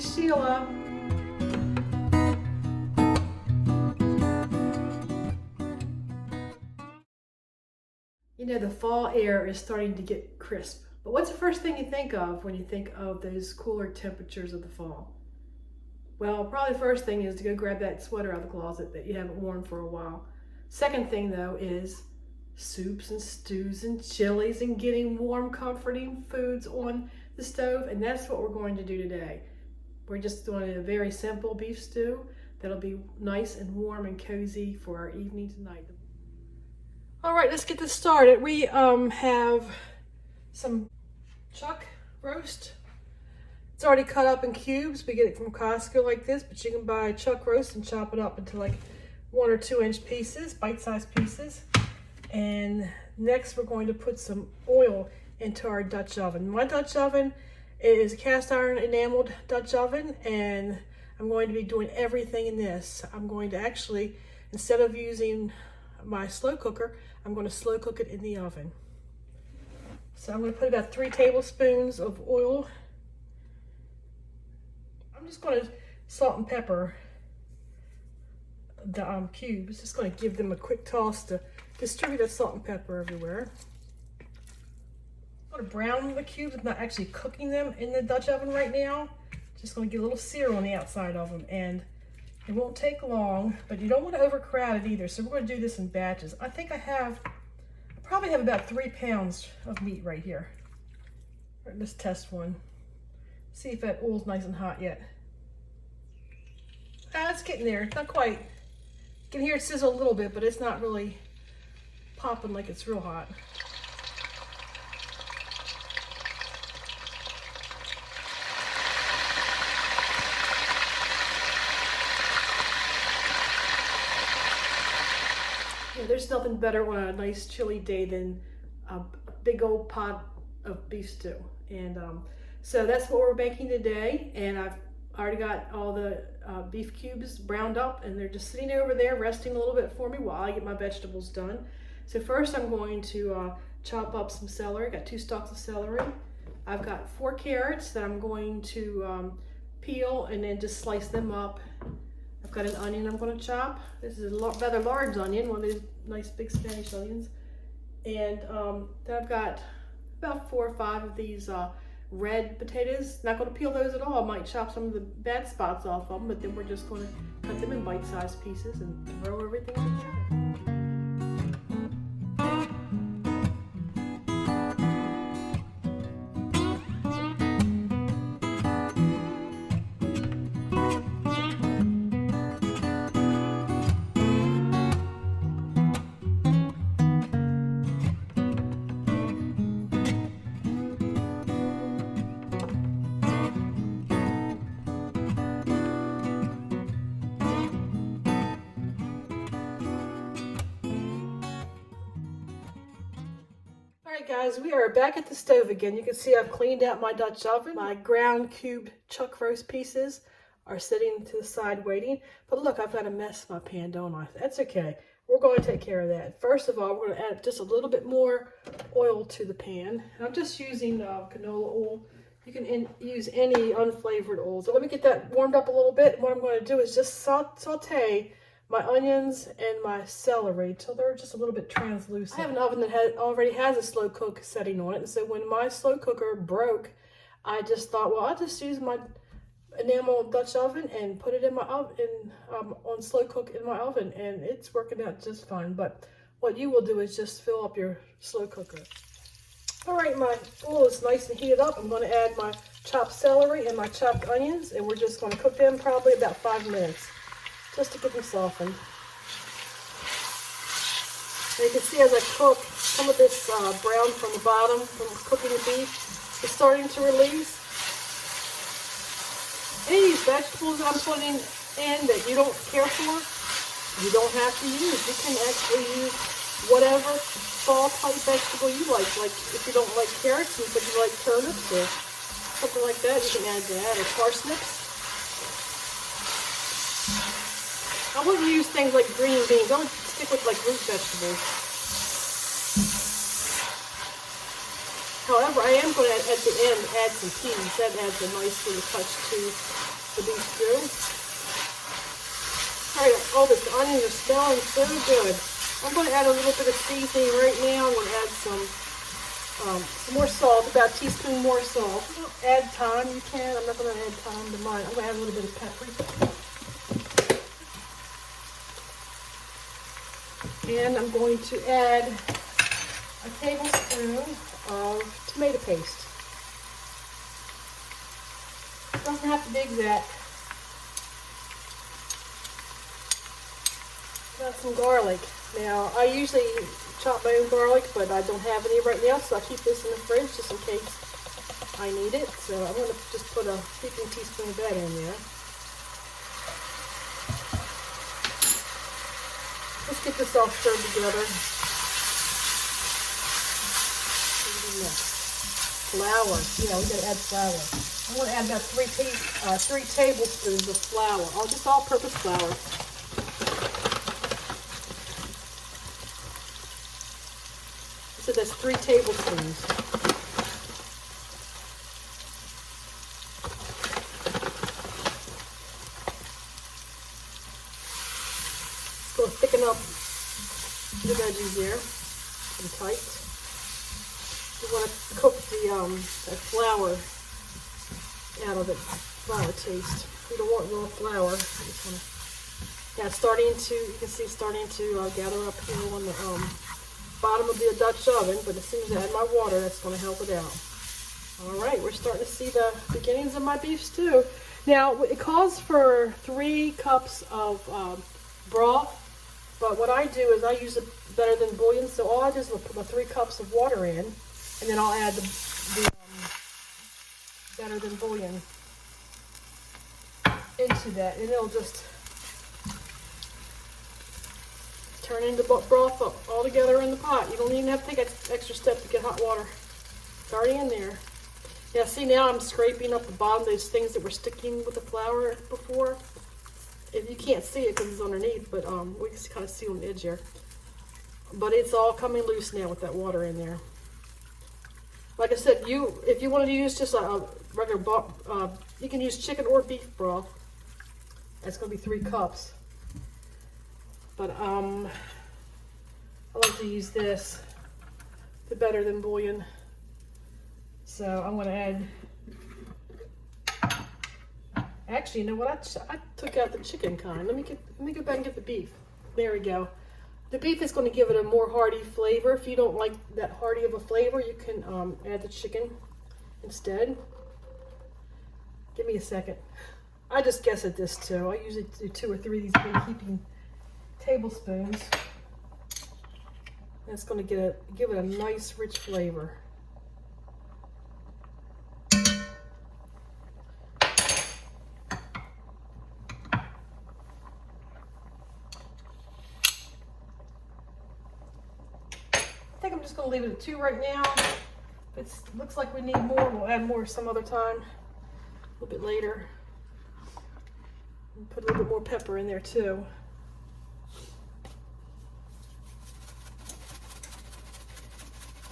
it's Sheila. You know, the fall air is starting to get crisp. But what's the first thing you think of when you think of those cooler temperatures of the fall? Well, probably the first thing is to go grab that sweater out of the closet that you haven't worn for a while. Second thing, though, is soups and stews and chilies and getting warm, comforting foods on the stove. And that's what we're going to do today. We're just doing a very simple beef stew that'll be nice and warm and cozy for our evening tonight. All right, let's get this started. We have some chuck roast. It's already cut up in cubes. We get it from Costco like this, but you can buy chuck roast and chop it up into like 1 or 2 inch pieces, bite-sized pieces. And next we're going to put some oil into our Dutch oven. My Dutch oven is a cast iron enameled Dutch oven, and I'm going to be doing everything in this. I'm going to actually, instead of using my slow cooker, I'm going to slow cook it in the oven. So I'm going to put about 3 tablespoons of oil. I'm just going to salt and pepper the cubes. Just going to give them a quick toss to distribute that salt and pepper everywhere. I'm going to brown the cubes. I'm not actually cooking them in the Dutch oven right now. Just going to get a little sear on the outside of them, and it won't take long, but you don't want to overcrowd it either. So we're going to do this in batches. I think I probably have about 3 pounds of meat right here. All right, let's test one. See if that oil's nice and hot yet. It's getting there. It's not quite. You can hear it sizzle a little bit, but it's not really popping like it's real hot. Yeah, there's nothing better on a nice chilly day than a big old pot of beef stew. And so that's what we're making today. And I've already got all the beef cubes browned up, and they're just sitting over there resting a little bit for me while I get my vegetables done. So first I'm going to chop up some celery. I got 2 stalks of celery. I've got 4 carrots that I'm going to peel and then just slice them up. I've got an onion I'm going to chop. This is a rather large onion, one of these nice big Spanish onions. And then I've got about 4 or 5 of these red potatoes. Not going to peel those at all. I might chop some of the bad spots off of them, but then we're just going to cut them in bite-sized pieces and throw everything on the side. Alright guys, we are back at the stove again. You can see I've cleaned out my Dutch oven. My ground cubed chuck roast pieces are sitting to the side waiting. But look, I've got a mess in my pan, don't I? That's okay. We're going to take care of that. First of all, we're going to add just a little bit more oil to the pan. And I'm just using canola oil. You can use any unflavored oil. So let me get that warmed up a little bit. What I'm going to do is just saute my onions and my celery till they're just a little bit translucent. I have an oven that already has a slow cook setting on it, and so when my slow cooker broke, I just thought, well, I'll just use my enamel Dutch oven and put it in my oven, on slow cook in my oven, and it's working out just fine. But what you will do is just fill up your slow cooker. All right, my oil is nice and heated up. I'm going to add my chopped celery and my chopped onions, and we're just going to cook them probably about 5 minutes. Just to get them softened. And you can see as I cook, some of this brown from the bottom from cooking the beef is starting to release. Any of these vegetables that I'm putting in that you don't care for, you don't have to use. You can actually use whatever fall type vegetable you like. Like if you don't like carrots, but you like turnips or something like that, you can add that, or parsnips. I wouldn't use things like green beans. I would stick with like root vegetables. However, I am going to, at the end, add some peas. That adds a nice little touch to the beef stew. All right, oh, the onions are smelling so good. I'm going to add a little bit of seasoning right now. I'm going to add some more salt, about a teaspoon more salt. Add thyme, you can. I'm not going to add thyme to mine. I'm going to add a little bit of paprika. And I'm going to add a tablespoon of tomato paste. It doesn't have to be exact. Got some garlic. Now, I usually chop my own garlic, but I don't have any right now, so I keep this in the fridge just in case I need it. So I'm going to just put a heaping teaspoon of that in there. Let's get this all stirred together. Flour. Yeah, we got to add flour. I'm going to add about 3 tablespoons of flour. Just all-purpose flour. So that's 3 tablespoons. It's going to thicken up the veggies there and tight. You want to cook that flour out of it, flour taste. You don't want raw flour. You just want to, yeah, you can see starting to gather up here on the bottom of the Dutch oven, but as soon as I add my water, that's going to help it out. All right, we're starting to see the beginnings of my beef stew. Now, it calls for 3 cups of broth, but what I do is I use it better than bouillon, so all I do is put my 3 cups of water in, and then I'll add the better than bouillon into that, and it'll just turn into broth up all together in the pot. You don't even have to take an extra step to get hot water. It's already in there. Yeah, see, now I'm scraping up the bottom, those things that were sticking with the flour before. If you can't see it because it's underneath, but we can kind of see on the edge here. But it's all coming loose now with that water in there. Like I said, if you want to use just a regular you can use chicken or beef broth. That's going to be 3 cups. But I like to use this, the better than bouillon. So I'm going to add. Actually, you know what? I took out the chicken kind. Let me go back and get the beef. There we go. The beef is going to give it a more hearty flavor. If you don't like that hearty of a flavor, you can add the chicken instead. Give me a second. I just guess at this too. I usually do 2 or 3 of these big heaping tablespoons. That's going to give it a nice rich flavor. I think I'm just going to leave it at 2 right now. If it looks like we need more, we'll add more some other time, a little bit later. And put a little bit more pepper in there too.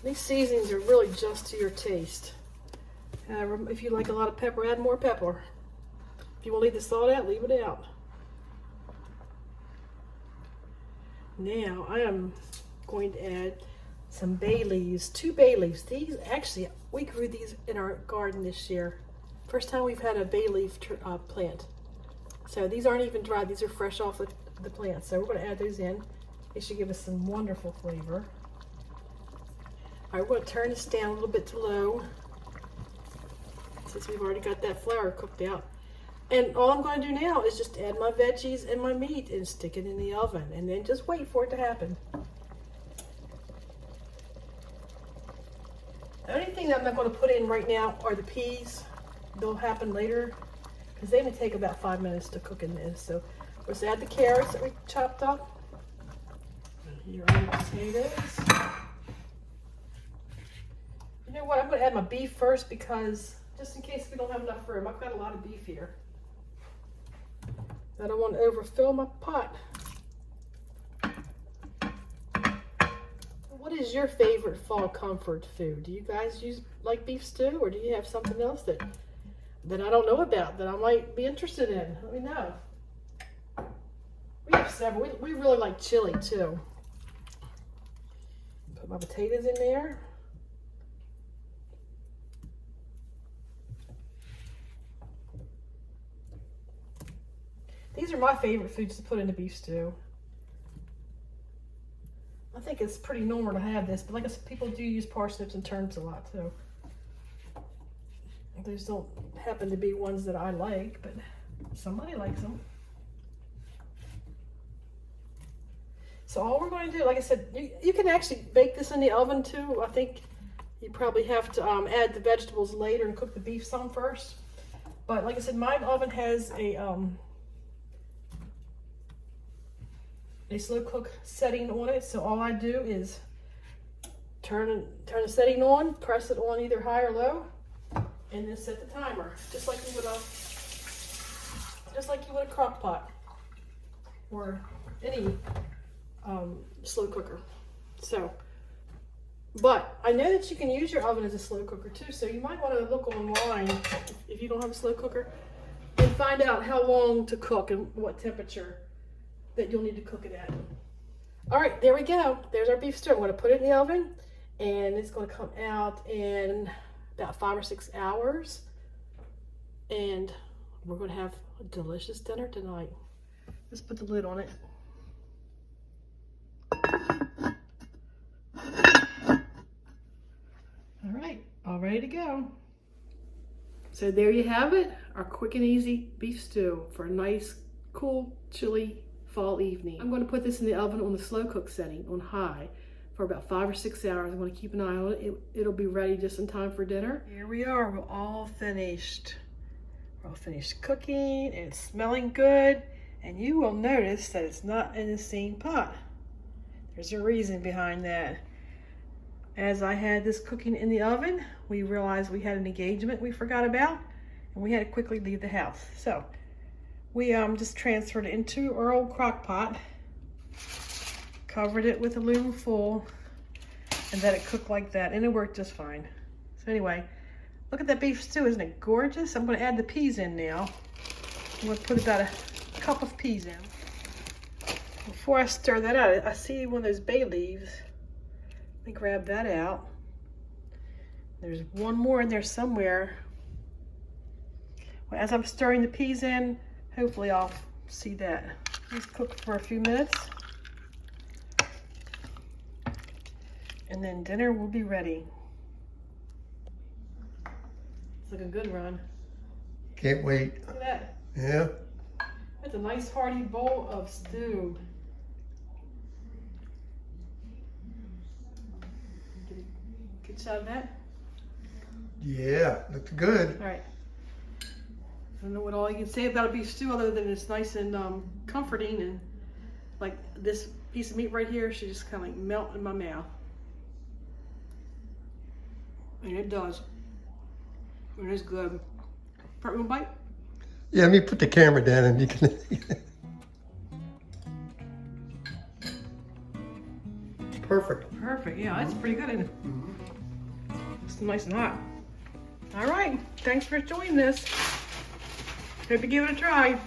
These seasonings are really just to your taste. If you like a lot of pepper, add more pepper. If you want to leave the salt out, leave it out. Now I am going to add some bay leaves, 2 bay leaves. These, actually, we grew these in our garden this year. First time we've had a bay leaf plant. So these aren't even dried, these are fresh off the plant. So we're going to add those in. They should give us some wonderful flavor. All right, we're going to turn this down a little bit to low, since we've already got that flour cooked out. And all I'm going to do now is just add my veggies and my meat and stick it in the oven, and then just wait for it to happen. The only thing that I'm not going to put in right now are the peas. They'll happen later, because they only take about 5 minutes to cook in this. So let's add the carrots that we chopped up. Here are the potatoes. You know what? I'm going to add my beef first, because just in case we don't have enough room, I've got a lot of beef here. I don't want to overfill my pot. What is your favorite fall comfort food? Do you guys like beef stew, or do you have something else that that I don't know about that I might be interested in. Let me know. We have several. We really like chili too. Put my potatoes in there. These are my favorite foods to put in a beef stew. I think it's pretty normal to have this, but like I said, people do use parsnips and turnips a lot too. Those don't happen to be ones that I like, but somebody likes them. So all we're going to do, like I said, you can actually bake this in the oven too. I think you probably have to add the vegetables later and cook the beef some first. But like I said, my oven has a slow cook setting on it. So all I do is turn the setting on, press it on either high or low, and then set the timer, just like you would a crock pot or any slow cooker. So, but I know that you can use your oven as a slow cooker too, so you might want to look online if you don't have a slow cooker and find out how long to cook and what temperature that you'll need to cook it at. All right, there we go. There's our beef stew. I'm going to put it in the oven and it's going to come out in about 5 or 6 hours, and we're going to have a delicious dinner tonight. Let's put the lid on it. All right, all ready to go. So there you have it, our quick and easy beef stew for a nice, cool, chilly fall evening. I'm going to put this in the oven on the slow cook setting on high for about 5 or 6 hours. I'm going to keep an eye on it. It'll be ready just in time for dinner. Here we are, we're all finished. We're all finished cooking and it's smelling good. And you will notice that it's not in the same pot. There's a reason behind that. As I had this cooking in the oven, we realized we had an engagement we forgot about, and we had to quickly leave the house. So we just transferred it into our old crock pot, covered it with aluminum foil, and let it cook like that, and it worked just fine. So anyway, look at that beef stew, isn't it gorgeous? I'm going to add the peas in now. I'm going to put about a cup of peas in. Before I stir that out, I see one of those bay leaves. Let me grab that out. There's one more in there somewhere. Well, as I'm stirring the peas in, hopefully I'll see that. Let's cook for a few minutes. And then dinner will be ready. It's like a good run. Can't wait. Look at that. Yeah. That's a nice hearty bowl of stew. Get a good shot of that? Yeah, looks good. All right. I don't know what all you can say about a beef stew other than it's nice and comforting, and like this piece of meat right here should just kind of like melt in my mouth. And it does. And it's good. Part one bite? Yeah, let me put the camera down and you can. Perfect. Perfect. Yeah, that's pretty good, isn't it? It's nice and hot. All right. Thanks for joining us. Hope you give it a try.